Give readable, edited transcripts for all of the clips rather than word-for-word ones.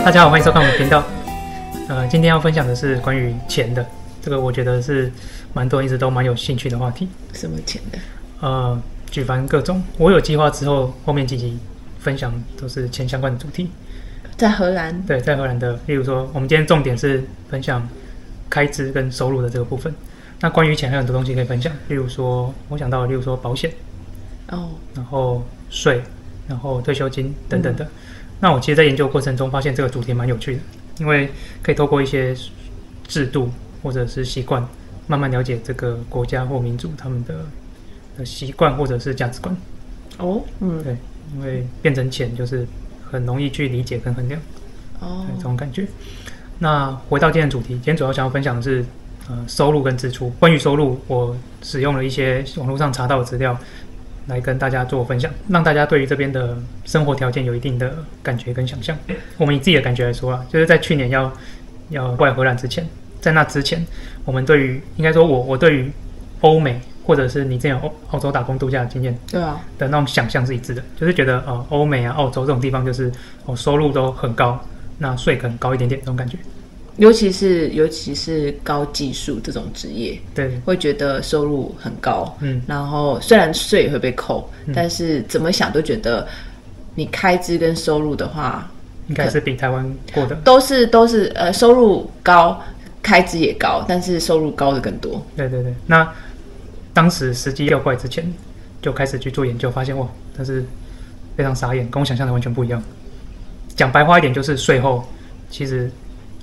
大家好，欢迎收看我们的频道。今天要分享的是关于钱的，这个我觉得是蛮多人一直都蛮有兴趣的话题。什么钱的？举凡各种，我有计划之后，后面几集分享都是钱相关的主题。在荷兰？对，在荷兰的，例如说，我们今天重点是分享开支跟收入的这个部分。那关于钱还有很多东西可以分享，例如说，我想到，例如说保险，然后税，然后退休金等等的。那我其实，在研究过程中发现这个主题蛮有趣的，因为可以透过一些制度或者是习惯，慢慢了解这个国家或民族他们的习惯或者是价值观。对，因为变成钱就是很容易去理解跟衡量，对这种感觉。那回到今天的主题，今天主要想要分享的是收入跟支出。关于收入，我使用了一些网络上查到的资料，来跟大家做分享，让大家对于这边的生活条件有一定的感觉跟想象。我们以自己的感觉来说啦，就是在去年要过来荷兰之前，在那之前，我们对于应该说我对于欧美或者是你之前有澳洲打工度假的经验，对啊的那种想象是一致的，就是觉得欧美啊、澳洲这种地方就是收入都很高，那税可能高一点点这种感觉。尤其是高技术这种职业，对，会觉得收入很高，然后虽然税也会被扣，但是怎么想都觉得你开支跟收入的话，应该是比台湾过的都是收入高，开支也高，但是收入高的更多。对，那当时实际要过来之前，就开始去做研究，发现哇，但是非常傻眼，跟我想象的完全不一样。讲白话一点，就是税后其实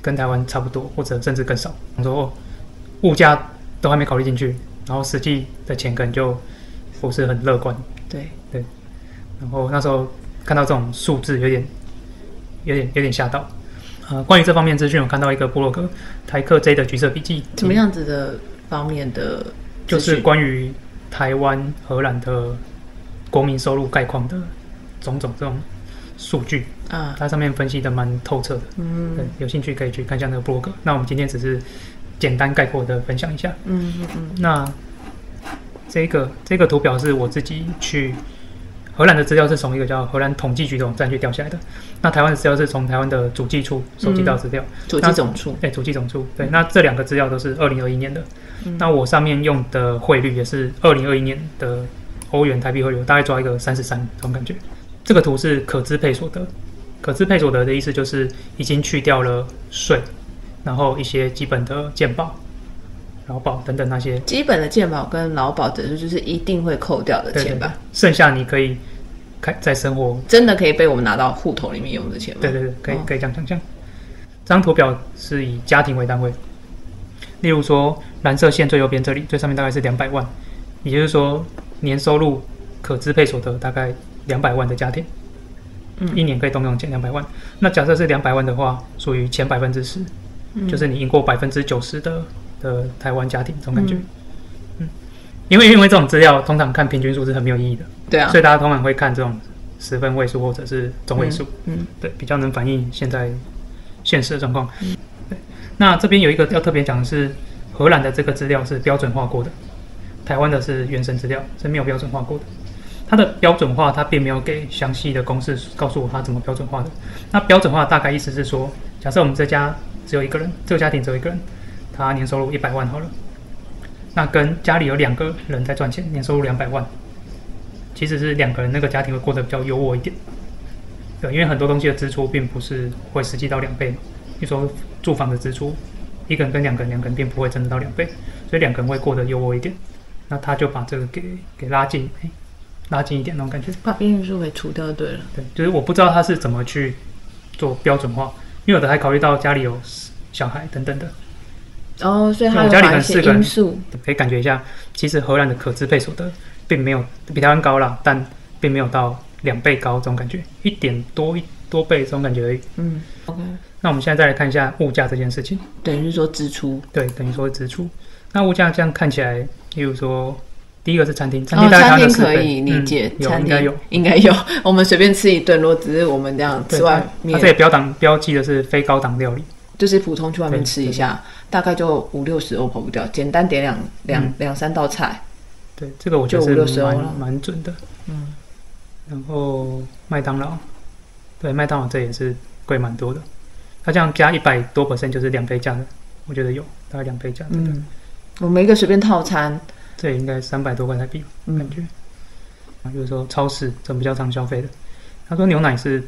跟台湾差不多，或者甚至更少。说物价都还没考虑进去，然后实际的钱可能就不是很乐观。对。然后那时候看到这种数字，有点吓到。关于这方面资讯，我看到一个部落格台客 J 的橘色笔记。什么样子的方面的？就是关于台湾、荷兰的国民收入概况的种种这种数据。它上面分析的蛮透彻的，对，有兴趣可以去看一下那个 blog。那我们今天只是简单概括的分享一下。那这个图表是我自己去荷兰的资料，是从一个叫荷兰统计局的网站去调下来的。那台湾的资料是从台湾的主计处收集到资料，主计总处。对，主计总处。对，那这两个资料都是2021年的。那我上面用的汇率也是2021年的欧元台币汇率，大概抓一个33这种感觉。这个图是可支配所得。可支配所得的意思就是已经去掉了税，然后一些基本的健保、劳保等等那些。基本的健保跟劳保的就是一定会扣掉的钱吧？对，剩下你可以在生活真的可以被我们拿到户头里面用的钱吗？对，可以这样想象。这张图表是以家庭为单位，例如说蓝色线最右边这里最上面大概是200万，也就是说年收入可支配所得大概200万的家庭。一年可以动用减200万。那假设是200万的话，属于前10%，就是你赢过90%的台湾家庭这种感觉。因为这种资料通常看平均数是很没有意义的，对啊，所以大家通常会看这种10分位数或者是中位数，对，比较能反映现在现实的状况。对，那这边有一个要特别讲的是，荷兰的这个资料是标准化过的，台湾的是原生资料，是没有标准化过的。它的标准化，它并没有给详细的公式告诉我它怎么标准化的。那标准化大概意思是说，假设我们这家只有一个人，这个家庭只有一个人，他年收入100万好了，那跟家里有2个人在赚钱，年收入200万，其实是2个人那个家庭会过得比较优渥一点。对，因为很多东西的支出并不是会实际到2倍嘛。比如说住房的支出，一个人跟2个人并不会真的到2倍，所以2个人会过得优渥一点。那他就把这个给拉近一点那种感觉，把边缘数给除掉就对了。对，就是我不知道他是怎么去做标准化，因为有的还考虑到家里有小孩等等的。所以他有把一些因素可以感觉一下，其实荷兰的可支配所得并没有比台湾高啦，但并没有到2倍高这种感觉，1点多倍这种感觉而已。OK。那我们现在再来看一下物价这件事情，等于说支出。对，等于说支出。那物价这样看起来，例如说。第一个是餐厅，餐厅大概它的4倍，可以理解，餐厅应该有。我们随便吃一顿，如果只是我们这样吃外面，它这里标记的是非高档料理，就是普通去外面吃一下，大概就50-60欧跑不掉，简单点两三道菜。对，这个我觉得是蛮准的。然后麦当劳，对，麦当劳这也是贵蛮多的。它这样加100多%就是2倍价的，我觉得有大概2倍价的。我们一个随便套餐，这应该300多块台币，感觉。就是说超市这比较常消费的。他说牛奶是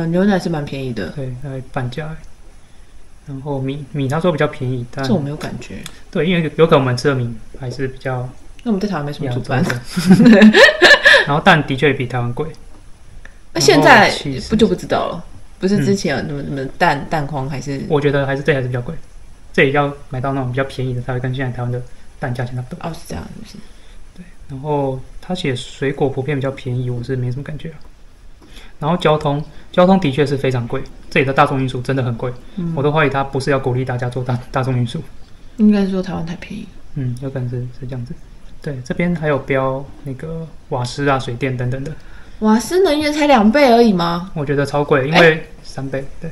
牛奶是蛮便宜的，对，大概半价。然后米他说比较便宜，但这我没有感觉。对，因为有可能我们吃的米还是比较，那我们在台湾没什么煮饭。然后蛋的确也比台湾贵。那现在不知道了，不是之前有什么蛋荒还是？我觉得还是比较贵，这里要买到那种比较便宜的才会跟现在台湾的蛋价钱差不多。哦，是这样，是不是？对，然后他写水果普遍比较便宜，我是没什么感觉。然后交通的确是非常贵，这里的大众运输真的很贵，我都怀疑他不是要鼓励大家做大众运输，应该是说台湾太便宜。有可能是这样子。对，这边还有标那个瓦斯啊、水电等等的。瓦斯能源才2倍而已吗？我觉得超贵，因为3倍，对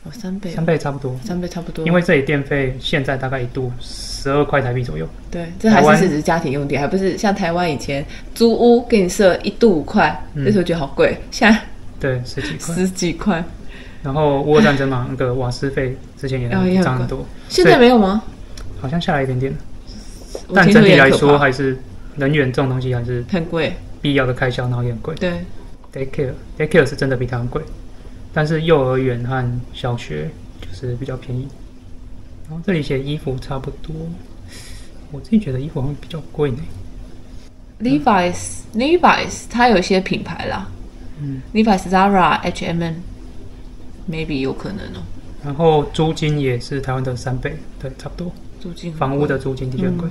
，3倍差不多，3倍差不多。因为这里电费现在大概1度12块台币左右。对，这还是只是家庭用电，还不是像台湾以前租屋给你设1度5块，那时候觉得好贵，现在对10几块。然后俄乌战争嘛，那个瓦斯费之前也涨很多，现在没有吗？好像下来一点点，但整体来说还是能源这种东西还是很贵。必要的开销，然后也很贵。对 ，daycare 是真的比它很贵，但是幼儿园和小学就是比较便宜。然后这里写衣服差不多，我自己觉得衣服好像比较贵呢。Levi's 它有一些品牌啦，Levi's、Zara、H&M，maybe 有可能哦。然后租金也是台湾的3倍，对，差不多。租金房屋的租金的确很贵。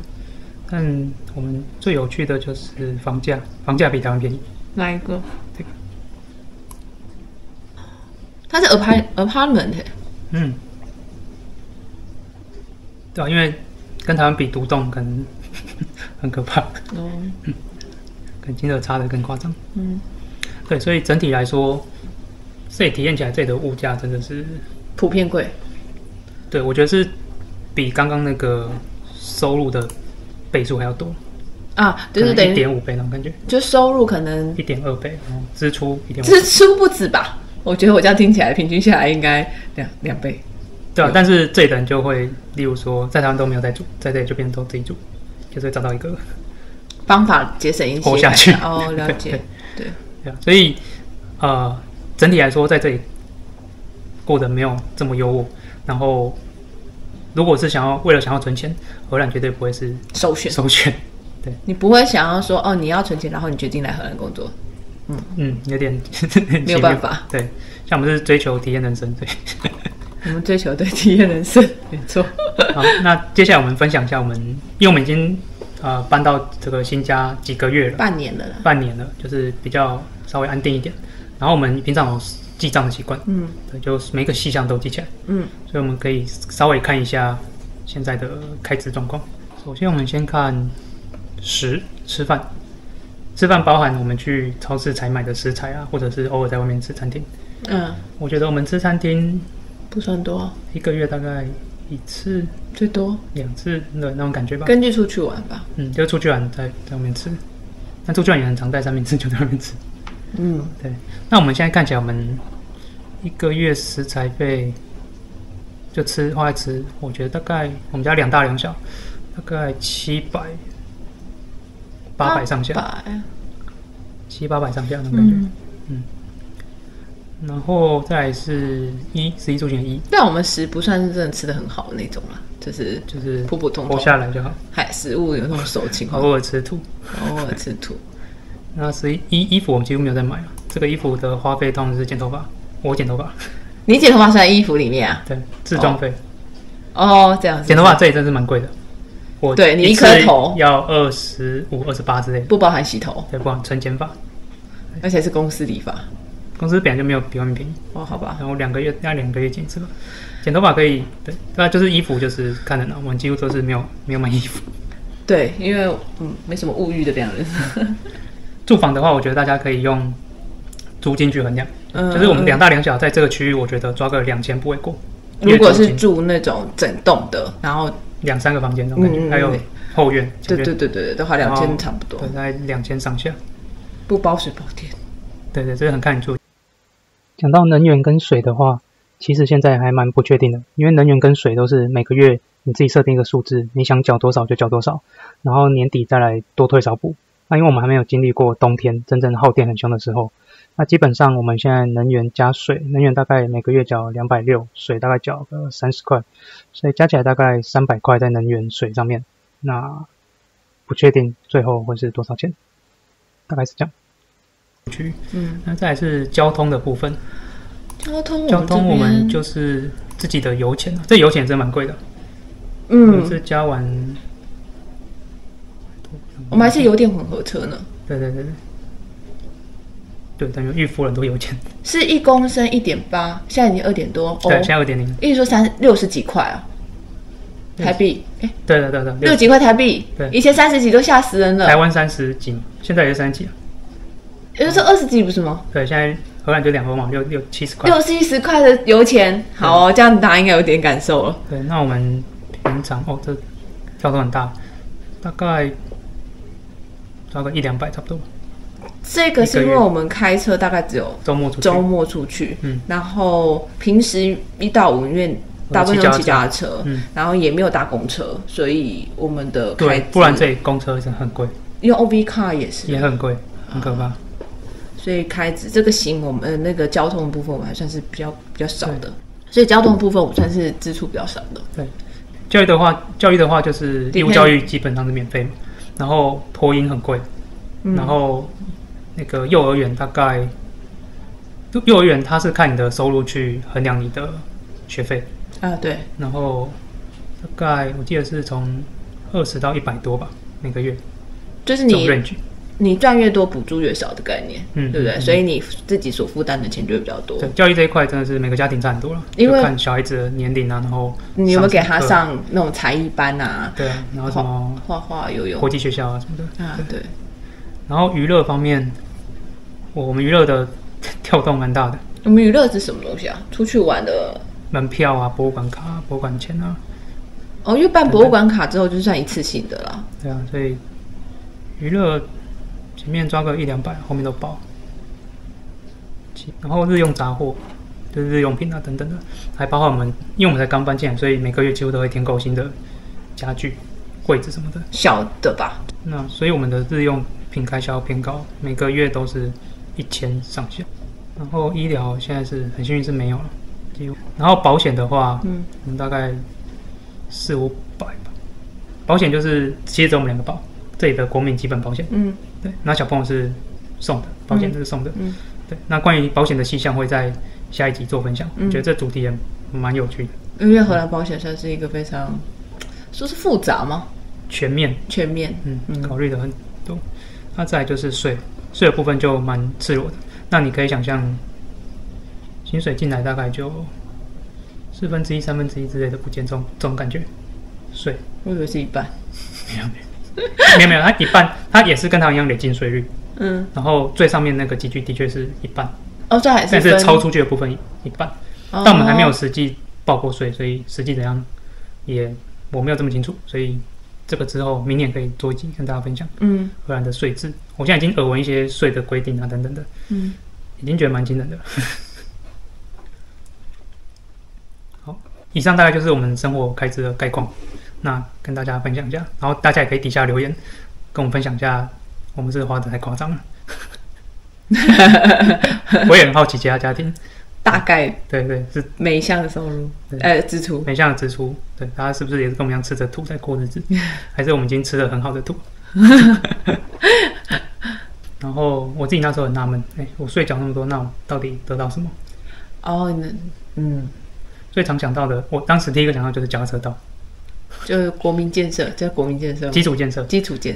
但我们最有趣的就是房价比台湾便宜。哪一个？这个，它是 apartment。对啊，因为跟台湾比，独栋可能很可怕。跟金额差的更夸张。对，所以整体来说，这里体验起来，这里的物价真的是普遍贵。对，我觉得是比刚刚那个收入的倍数还要多啊，就是等于1.5倍那种感觉，就收入可能1.2倍，然后支出1.5倍，支出不止吧？我觉得我这样听起来，平均下来应该两倍。对啊，但是这里的人就会，例如说，在台湾都没有在住，在这里就变成都自己住，就是会找到一个方法节省一些活下去。哦，了解，对啊，所以整体来说，在这里过得没有这么优渥，然后。如果是为了想要存钱，荷兰绝对不会是首选。对，你不会想要说你要存钱，然后你决定来荷兰工作。有点没有办法。对，像我们是追求体验人生，对。我们追求体验人生，没错。好，那接下来我们分享一下因为我们已经搬到这个新家几个月了，半年了，就是比较稍微安定一点。然后我们平常有记账的习惯，对，就每个细项都记起来，所以我们可以稍微看一下现在的开支状况。首先，我们先看吃饭包含我们去超市采买的食材啊，或者是偶尔在外面吃餐厅。我觉得我们吃餐厅不算多，一个月大概1次，最多2次的那种感觉吧。根据出去玩吧，就出去玩在外面吃，但出去玩也很常带3明治就在外面吃。对。那我们现在看起来，我们一个月食材费就花来吃，我觉得大概我们家2大2小，大概700、800上下，700、800上下那种感觉。然后再来是食衣住行的但我们食不算是真的吃得很好的那种啦，就是普普通通活下来就好。食物有那种手情况，偶尔吃土。那衣服我们几乎没有在买了，这个衣服的花费通常是剪头发，我剪头发。你剪头发是在衣服里面啊？对，自装费。这样子。剪头发这里真是蛮贵的，对你一颗头要25、28之类的，不包含洗头，对，不包含纯剪发，而且是公司理发。公司本来就没有比外面便宜好吧。然后2个月剪一次吧。剪头发可以，对，那就是衣服就是看得到，我们几乎都是没有买衣服。对，因为没什么物欲的两人。住房的话，我觉得大家可以用租金去衡量，就是我们2大2小在这个区域，我觉得抓个2000不为过。如果是住那种整栋的，然后2、3个房间那种感觉，还有后院，对，的话2000差不多，对，大概2000上下，不包水包电。对，这个很看你住。讲到能源跟水的话，其实现在还蛮不确定的，因为能源跟水都是每个月你自己设定一个数字，你想缴多少就缴多少，然后年底再来多退少补。那因为我们还没有经历过冬天真正耗电很凶的时候，那基本上我们现在能源加水，能源大概每个月缴260，水大概缴个30块，所以加起来大概300块在能源水上面。那不确定最后会是多少钱，大概是这样。那再来是交通的部分。交通我们就是自己的油钱，这油钱真蛮贵的。是加完，我们还是油电混合车呢。对，等于预付了很多油钱。是1公升1.8，现在已经2点多。对，现在2.0。意思说60几块啊，台币。对，60几块台币。对，以前30几都吓死人了。台湾30几，现在也是30几了。也就是20几不是吗？对，现在荷兰就2欧嘛，70块。60-70块的油钱，好哦，这样大家应该有点感受了。对，那我们平常这跳动很大，大概抓个100-200差不多。这个是因为我们开车大概只有周末出去，然后平时1到5因为大部分用骑脚踏车，然后也没有搭公车，所以我们的开支，不然这里公车真的很贵，用 OB car 也很贵，很可怕。所以开支这个我们那个交通的部分，我们还算是比较少的，所以交通的部分我算是支出比较少的。对，教育的话就是义务教育基本上是免费嘛，然后托婴很贵，然后那个幼儿园它是看你的收入去衡量你的学费啊，对，然后大概我记得是从20到100多吧每个月，就是你赚越多补助越少的概念，对不对？所以你自己所负担的钱就会比较多。对，教育这一块真的是每个家庭差很多了，因为看小孩子的年龄啊，然后你有没有给他上那种才艺班啊？对啊，然后什么画画、游泳、国际学校啊什么的啊，对。然后娱乐方面，我们娱乐的跳动蛮大的。我们娱乐是什么东西啊？出去玩的门票啊、博物馆卡、博物馆钱啊。因为办博物馆卡之后就算一次性的啦。对啊，所以娱乐前面抓个100-200，后面都包。然后日用杂货，就是日用品啊等等的，还包括我们，因为我们才刚搬进来，所以每个月几乎都会添购新的家具、柜子什么的。小的吧？那所以我们的日用品开销偏高，每个月都是1000上下。然后医疗现在是很幸运是没有了，几乎。然后保险的话，我们大概400-500吧。保险就是其实只有我们2个保，这里的国民基本保险，对。那小朋友是送的，保险是送的，对。那关于保险的细项会在下一集做分享，我觉得这主题也蛮有趣的。因为荷兰保险算是一个非常说是复杂吗？全面，考虑的很多。那再来就是税的部分就蛮赤裸的。那你可以想象，薪水进来大概就1/4、1/3之类的不见这种感觉。税，我以为是一半。没有，它一半，它也是跟它一样累进税率。然后最上面那个集聚的确是一半。这还是但是超出去的部分一半。但我们还没有实际报过税，所以实际怎样我没有这么清楚，所以这个之后明年可以做一集跟大家分享。荷兰的税制，我现在已经耳闻一些税的规定啊等等的，已经觉得蛮惊人的。好，以上大概就是我们生活开支的概况，那跟大家分享一下，然后大家也可以底下留言跟我们分享一下，我们是花的太夸张了。我也很好奇其他家庭。大概对是每一项的收入，支出，每一项的支出，对，大家是不是也是跟我们一样吃着土在过日子，还是我们已经吃了很好的土？然后我自己那时候很纳闷，我税缴那么多，那我到底得到什么？最常讲到的，我当时第一个讲到就是脚踏车道，就是国民建设，基础建设，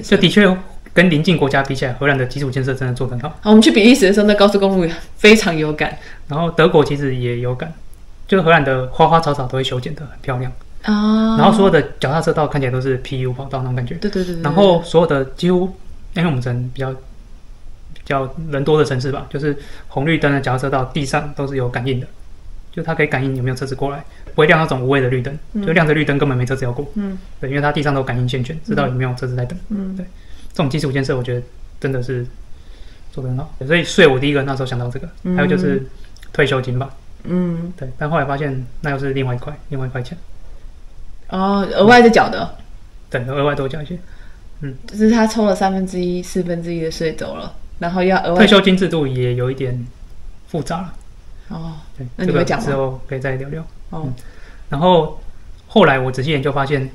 就的确跟邻近国家比起来，荷兰的基础建设真的做得很好。我们去比利时的时候，那高速公路非常有感。然后德国其实也有感，就是荷兰的花花草草都会修剪得很漂亮然后所有的脚踏车道看起来都是 PU 跑道那种感觉。对。然后所有的几乎，因为我们城比较人多的城市吧，就是红绿灯的脚踏车道地上都是有感应的，就它可以感应有没有车子过来，不会亮那种无谓的绿灯，就亮着绿灯根本没车子要过。对，因为它地上都有感应线圈，知道有没有车子在等。对。这种基础建设，我觉得真的是做得很好，所以税我第一个那时候想到这个，还有就是退休金吧。对，但后来发现那又是另外一块钱。哦，额外再缴的。对，额外多缴一些。就是他抽了1/3、1/4的税走了，然后要额外。退休金制度也有一点复杂了。哦，对，那你会讲吗？之后可以再聊聊。然后后来我仔细研究发现，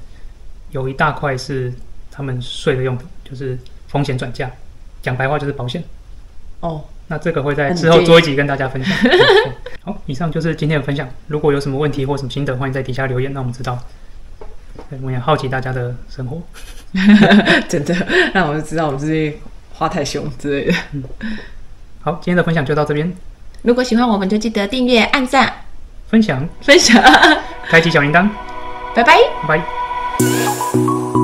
有一大块是他们税的用途，就是风险转嫁，讲白话就是保险。哦，那这个会在之后做一集跟大家分享。好，以上就是今天的分享。如果有什么问题或什么心得，欢迎在底下留言，让我们知道。对，我们也好奇大家的生活。真的，让我们知道我们自己花太凶之类的。好，今天的分享就到这边。如果喜欢我们，就记得订阅、按赞、分享、开启小铃铛。拜拜，拜拜。